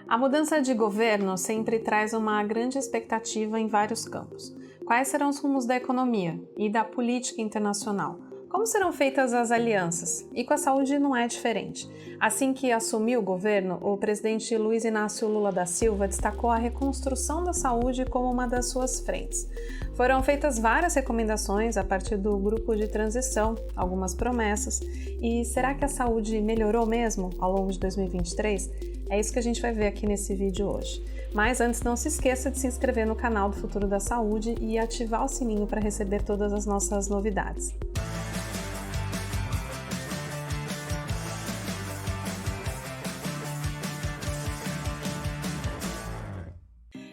A mudança de governo sempre traz uma grande expectativa em vários campos. Quais serão os rumos da economia e da política internacional? Como serão feitas as alianças? E com a saúde não é diferente. Assim que assumiu o governo, o presidente Luiz Inácio Lula da Silva destacou a reconstrução da saúde como uma das suas frentes. Foram feitas várias recomendações a partir do grupo de transição, algumas promessas. E será que a saúde melhorou mesmo ao longo de 2023? É isso que a gente vai ver aqui nesse vídeo hoje. Mas antes, não se esqueça de se inscrever no canal do Futuro da Saúde e ativar o sininho para receber todas as nossas novidades.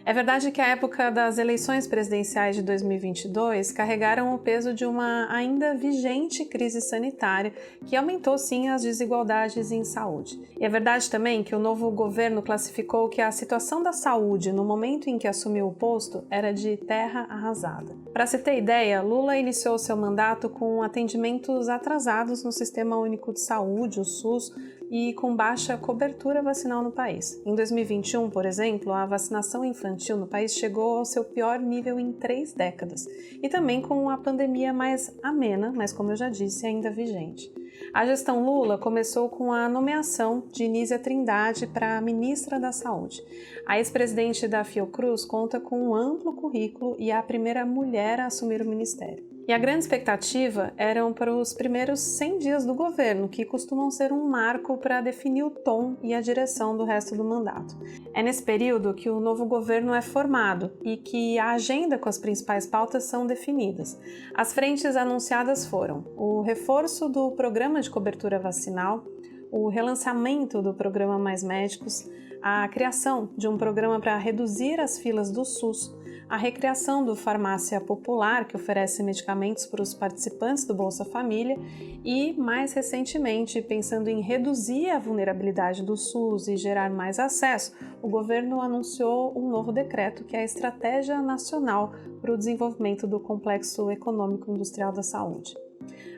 É verdade que a época das eleições presidenciais de 2022 carregaram o peso de uma ainda vigente crise sanitária que aumentou sim as desigualdades em saúde. E é verdade também que o novo governo classificou que a situação da saúde no momento em que assumiu o posto era de terra arrasada. Para se ter ideia, Lula iniciou seu mandato com atendimentos atrasados no Sistema Único de Saúde, o SUS, e com baixa cobertura vacinal no país. Em 2021, por exemplo, a vacinação infantil no país chegou ao seu pior nível em 3 décadas, e também com a pandemia mais amena, mas como eu já disse, ainda vigente. A gestão Lula começou com a nomeação de Nízia Trindade para ministra da Saúde. A ex-presidente da Fiocruz conta com um amplo currículo e é a primeira mulher a assumir o ministério. E a grande expectativa eram para os primeiros 100 dias do governo, que costumam ser um marco para definir o tom e a direção do resto do mandato. É nesse período que o novo governo é formado e que a agenda com as principais pautas são definidas. As frentes anunciadas foram o reforço do programa de cobertura vacinal, o relançamento do programa Mais Médicos, a criação de um programa para reduzir as filas do SUS, a recriação do Farmácia Popular, que oferece medicamentos para os participantes do Bolsa Família, e, mais recentemente, pensando em reduzir a vulnerabilidade do SUS e gerar mais acesso, o governo anunciou um novo decreto, que é a Estratégia Nacional para o Desenvolvimento do Complexo Econômico Industrial da Saúde.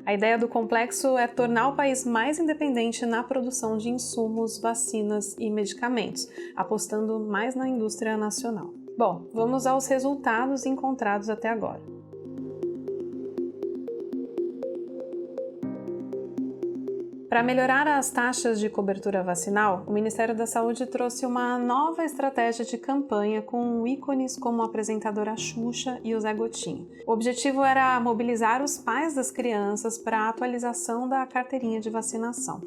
A ideia do complexo é tornar o país mais independente na produção de insumos, vacinas e medicamentos, apostando mais na indústria nacional. Bom, vamos aos resultados encontrados até agora. Para melhorar as taxas de cobertura vacinal, o Ministério da Saúde trouxe uma nova estratégia de campanha com ícones como a apresentadora Xuxa e o Zé Gotinha. O objetivo era mobilizar os pais das crianças para a atualização da carteirinha de vacinação.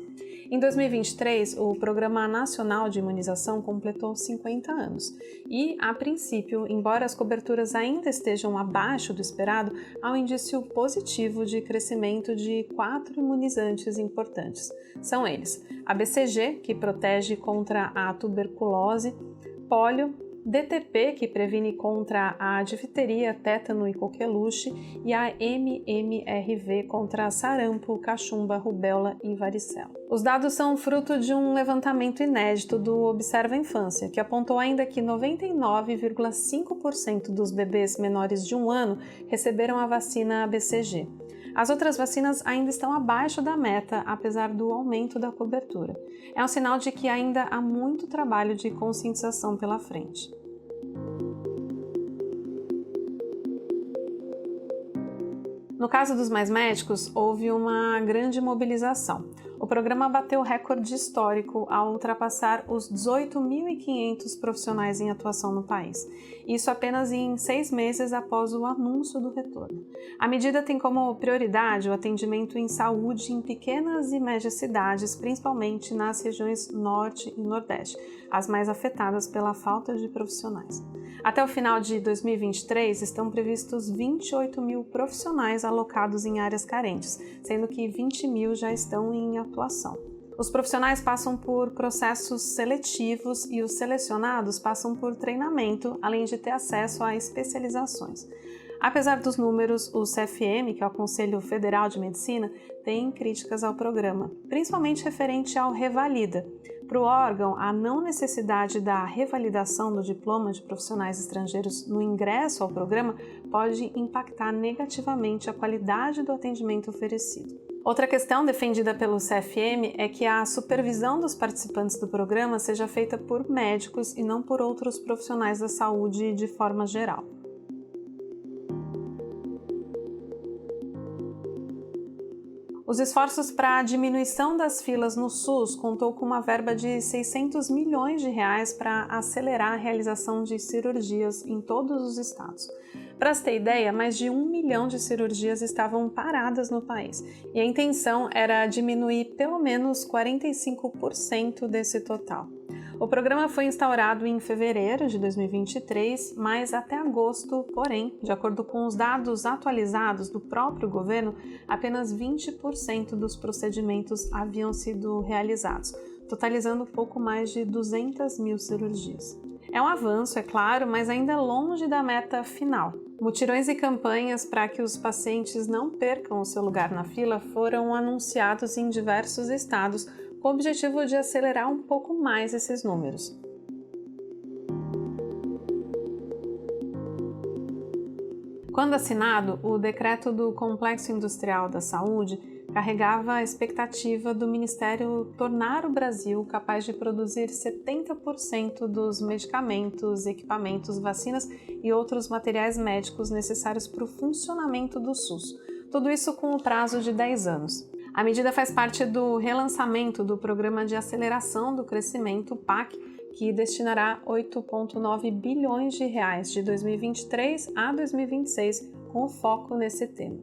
Em 2023, o Programa Nacional de Imunização completou 50 anos e, a princípio, embora as coberturas ainda estejam abaixo do esperado, há um indício positivo de crescimento de 4 imunizantes importantes. São eles: a BCG, que protege contra a tuberculose, pólio, DTP, que previne contra a difteria, tétano e coqueluche, e a MMRV contra sarampo, cachumba, rubéola e varicela. Os dados são fruto de um levantamento inédito do Observa Infância, que apontou ainda que 99,5% dos bebês menores de 1 ano receberam a vacina BCG. As outras vacinas ainda estão abaixo da meta, apesar do aumento da cobertura. É um sinal de que ainda há muito trabalho de conscientização pela frente. No caso dos Mais Médicos, houve uma grande mobilização. O programa bateu recorde histórico ao ultrapassar os 18.500 profissionais em atuação no país. Isso apenas em 6 meses após o anúncio do retorno. A medida tem como prioridade o atendimento em saúde em pequenas e médias cidades, principalmente nas regiões Norte e Nordeste, as mais afetadas pela falta de profissionais. Até o final de 2023, estão previstos 28 mil profissionais alocados em áreas carentes, sendo que 20 mil já estão em atuação. Os profissionais passam por processos seletivos e os selecionados passam por treinamento, além de ter acesso a especializações. Apesar dos números, o CFM, que é o Conselho Federal de Medicina, tem críticas ao programa, principalmente referente ao Revalida, Para o órgão, a não necessidade da revalidação do diploma de profissionais estrangeiros no ingresso ao programa pode impactar negativamente a qualidade do atendimento oferecido. Outra questão defendida pelo CFM é que a supervisão dos participantes do programa seja feita por médicos e não por outros profissionais da saúde de forma geral. Os esforços para a diminuição das filas no SUS contou com uma verba de 600 milhões de reais para acelerar a realização de cirurgias em todos os estados. Para se ter ideia, mais de 1 milhão de cirurgias estavam paradas no país e a intenção era diminuir pelo menos 45% desse total. O programa foi instaurado em fevereiro de 2023, mas até agosto, porém, de acordo com os dados atualizados do próprio governo, apenas 20% dos procedimentos haviam sido realizados, totalizando pouco mais de 200 mil cirurgias. É um avanço, é claro, mas ainda longe da meta final. Mutirões e campanhas para que os pacientes não percam o seu lugar na fila foram anunciados em diversos estados, com o objetivo de acelerar um pouco mais esses números. Quando assinado, o decreto do Complexo Industrial da Saúde carregava a expectativa do Ministério tornar o Brasil capaz de produzir 70% dos medicamentos, equipamentos, vacinas e outros materiais médicos necessários para o funcionamento do SUS. Tudo isso com o prazo de 10 anos. A medida faz parte do relançamento do Programa de Aceleração do Crescimento, PAC, que destinará 8,9 bilhões de reais de 2023 a 2026, com foco nesse tema.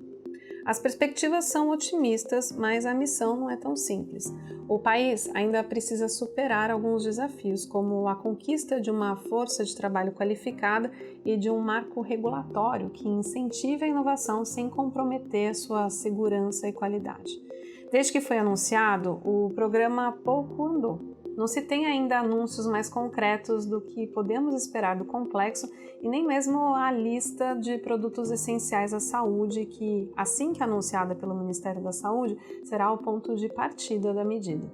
As perspectivas são otimistas, mas a missão não é tão simples. O país ainda precisa superar alguns desafios, como a conquista de uma força de trabalho qualificada e de um marco regulatório que incentive a inovação sem comprometer sua segurança e qualidade. Desde que foi anunciado, o programa pouco andou. Não se tem ainda anúncios mais concretos do que podemos esperar do complexo e nem mesmo a lista de produtos essenciais à saúde que, assim que anunciada pelo Ministério da Saúde, será o ponto de partida da medida.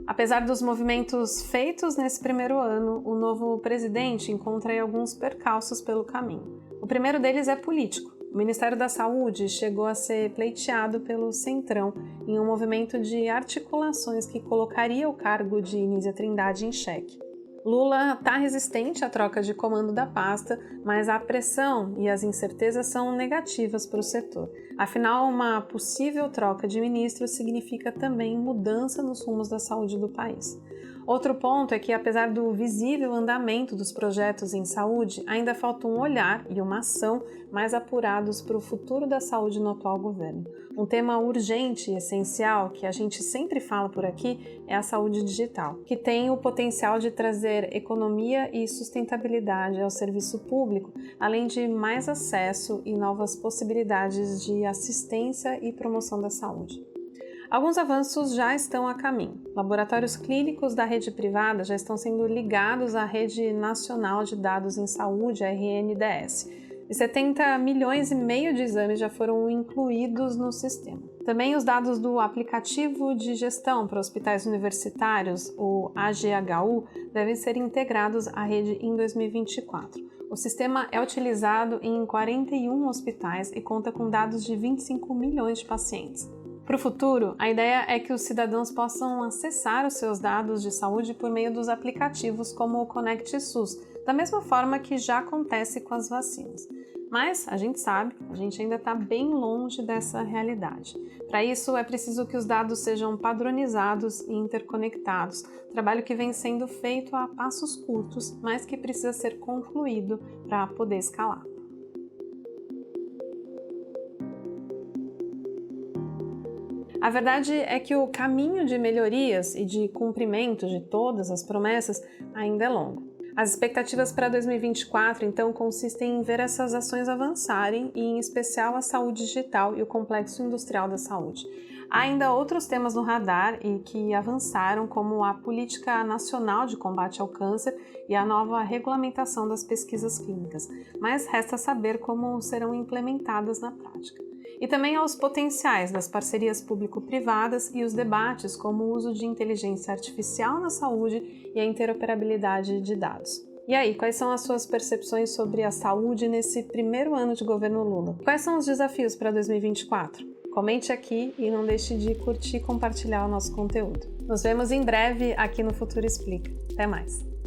Apesar dos movimentos feitos nesse primeiro ano, o novo presidente encontra alguns percalços pelo caminho. O primeiro deles é político. O Ministério da Saúde chegou a ser pleiteado pelo Centrão em um movimento de articulações que colocaria o cargo de Nízia Trindade em xeque. Lula está resistente à troca de comando da pasta, mas a pressão e as incertezas são negativas para o setor. Afinal, uma possível troca de ministros significa também mudança nos rumos da saúde do país. Outro ponto é que, apesar do visível andamento dos projetos em saúde, ainda falta um olhar e uma ação mais apurados para o futuro da saúde no atual governo. Um tema urgente e essencial que a gente sempre fala por aqui é a saúde digital, que tem o potencial de trazer economia e sustentabilidade ao serviço público, além de mais acesso e novas possibilidades de assistência e promoção da saúde. Alguns avanços já estão a caminho. Laboratórios clínicos da rede privada já estão sendo ligados à Rede Nacional de Dados em Saúde, a RNDS. E 70 milhões e meio de exames já foram incluídos no sistema. Também os dados do aplicativo de gestão para hospitais universitários, o AGHU, devem ser integrados à rede em 2024. O sistema é utilizado em 41 hospitais e conta com dados de 25 milhões de pacientes. Para o futuro, a ideia é que os cidadãos possam acessar os seus dados de saúde por meio dos aplicativos como o Conect SUS, da mesma forma que já acontece com as vacinas. Mas, a gente sabe, a gente ainda está bem longe dessa realidade. Para isso, é preciso que os dados sejam padronizados e interconectados, trabalho que vem sendo feito a passos curtos, mas que precisa ser concluído para poder escalar. A verdade é que o caminho de melhorias e de cumprimento de todas as promessas ainda é longo. As expectativas para 2024, então, consistem em ver essas ações avançarem e, em especial, a saúde digital e o complexo industrial da saúde. Há ainda outros temas no radar e que avançaram, como a Política Nacional de Combate ao Câncer e a nova regulamentação das pesquisas clínicas, mas resta saber como serão implementadas na prática. e também aos potenciais das parcerias público-privadas e os debates como o uso de inteligência artificial na saúde e a interoperabilidade de dados. E aí, quais são as suas percepções sobre a saúde nesse primeiro ano de governo Lula? Quais são os desafios para 2024? Comente aqui e não deixe de curtir e compartilhar o nosso conteúdo. Nos vemos em breve aqui no Futuro Explica. Até mais!